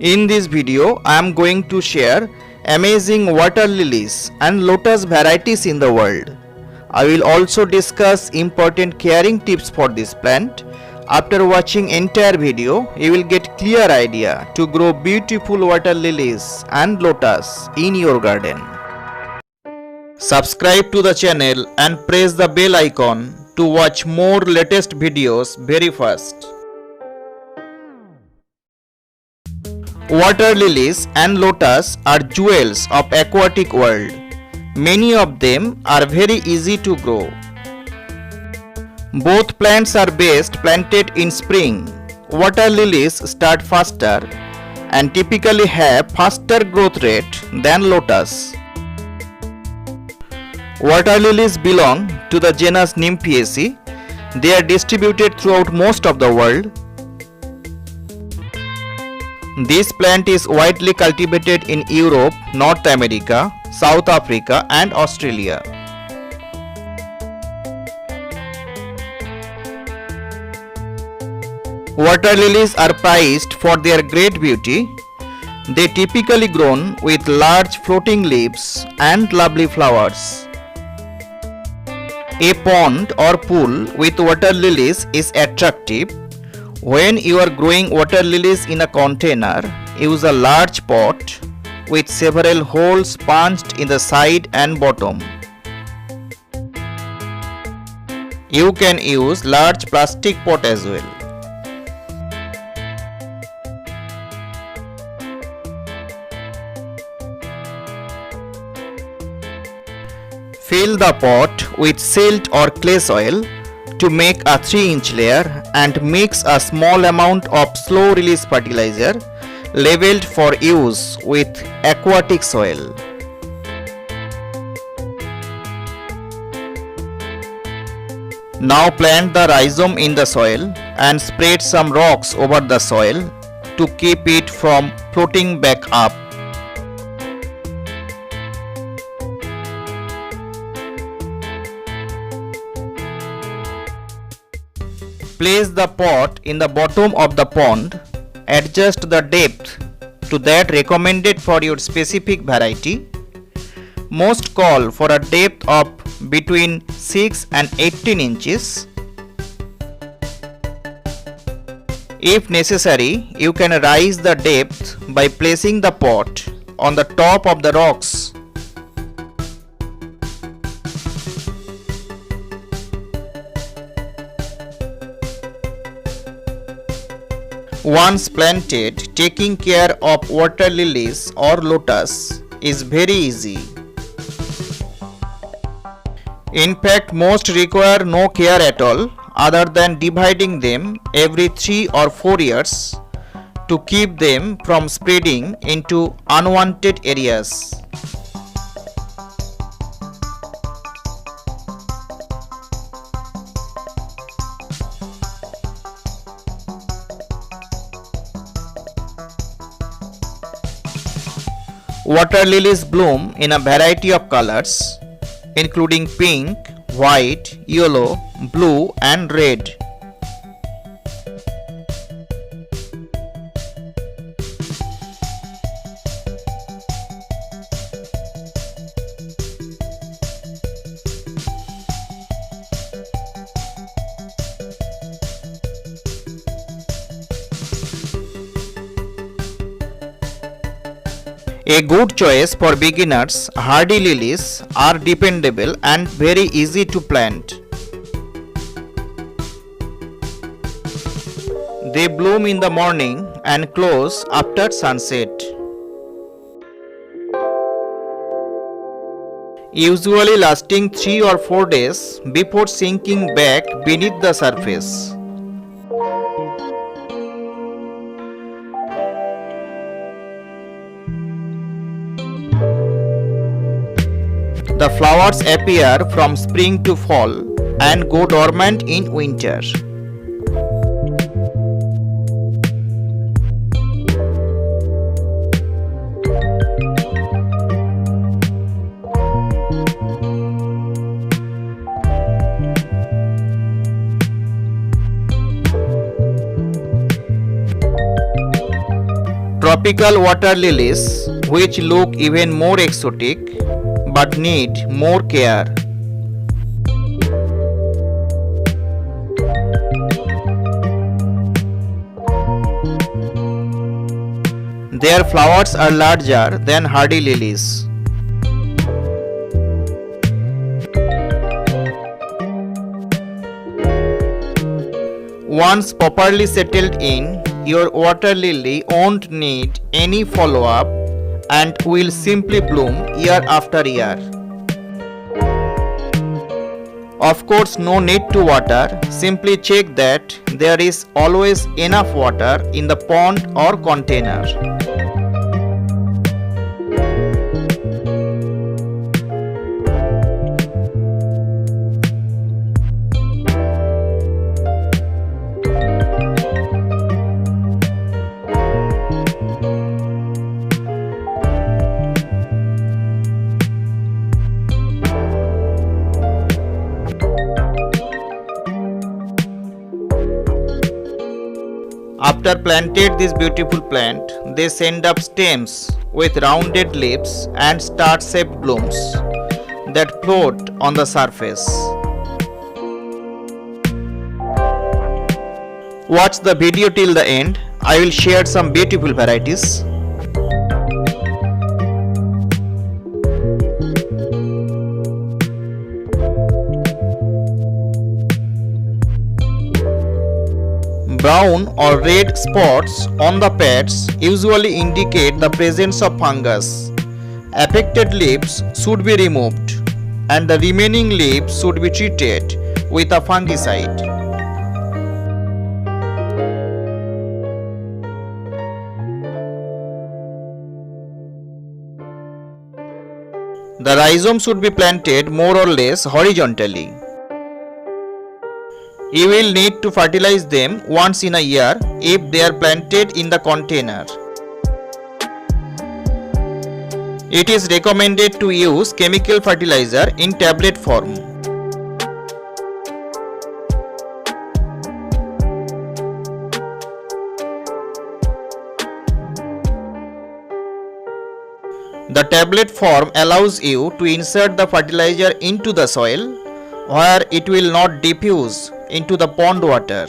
In this video, I am going to share amazing water lilies and lotus varieties in the world. I will also discuss important caring tips for this plant. After watching entire video, you will get clear idea to grow beautiful water lilies and lotus in your garden. Subscribe to the channel and press the bell icon to watch more latest videos very fast. Water lilies and lotus are jewels of aquatic world. Many of them are very easy to grow. Both plants are best planted in spring. Water lilies start faster and typically have faster growth rate than lotus. Water lilies belong to the genus Nymphaceae. They are distributed throughout most of the world. This plant is widely cultivated in Europe, North America, South Africa and Australia. Water lilies are prized for their great beauty. They typically grown with large floating leaves and lovely flowers. A pond or pool with water lilies is attractive. When you are growing water lilies in a container, use a large pot with several holes punched in the side and bottom. You can use large plastic pot as well. Fill the pot with silt or clay soil to make a 3-inch layer and mix a small amount of slow release fertilizer labeled for use with aquatic soil. Now plant the rhizome in the soil and spread some rocks over the soil to keep it from floating back up. Place the pot in the bottom of the pond. Adjust the depth to that recommended for your specific variety. Most call for a depth of between 6 and 18 inches. If necessary, you can raise the depth by placing the pot on the top of the rocks. Once planted, taking care of water lilies or lotus is very easy. In fact, most require no care at all other than dividing them every 3 or 4 years to keep them from spreading into unwanted areas. Water lilies bloom in a variety of colors, including pink, white, yellow, blue, and red. A good choice for beginners, hardy lilies are dependable and very easy to plant. They bloom in the morning and close after sunset. Usually lasting 3 or 4 days before sinking back beneath the surface. The flowers appear from spring to fall and go dormant in winter. tropical water lilies, which look even more exotic but need more care. Their flowers are larger than hardy lilies. Once properly settled in, your water lily won't need any follow-up and will simply bloom year after year. Of course, no need to water, simply check that there is always enough water in the pond or container. After planted this beautiful plant, they send up stems with rounded leaves and star-shaped blooms that float on the surface. Watch the video till the end. I will share some beautiful varieties. Brown or red spots on the pads usually indicate the presence of fungus. Affected leaves should be removed and the remaining leaves should be treated with a fungicide. The rhizome should be planted more or less horizontally. You will need to fertilize them once in a year if they are planted in the container. It is recommended to use chemical fertilizer in tablet form. The tablet form allows you to insert the fertilizer into the soil where it will not diffuse into the pond water.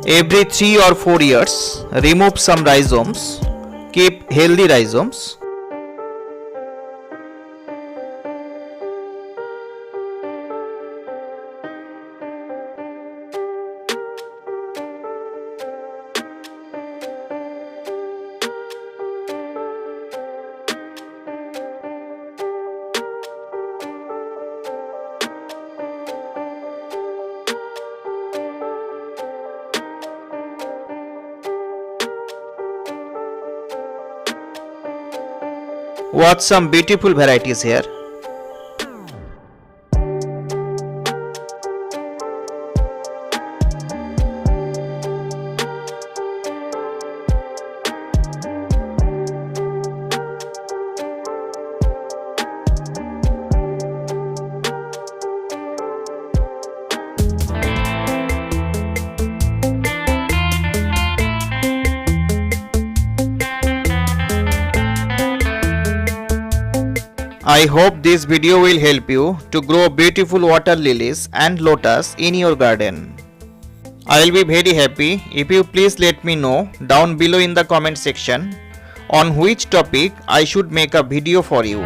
Every 3 or 4 years, remove some rhizomes. Keep healthy rhizomes. Watch some beautiful varieties here. I hope this video will help you to grow beautiful water lilies and lotus in your garden. I will be very happy if you please let me know down below in the comment section on which topic I should make a video for you.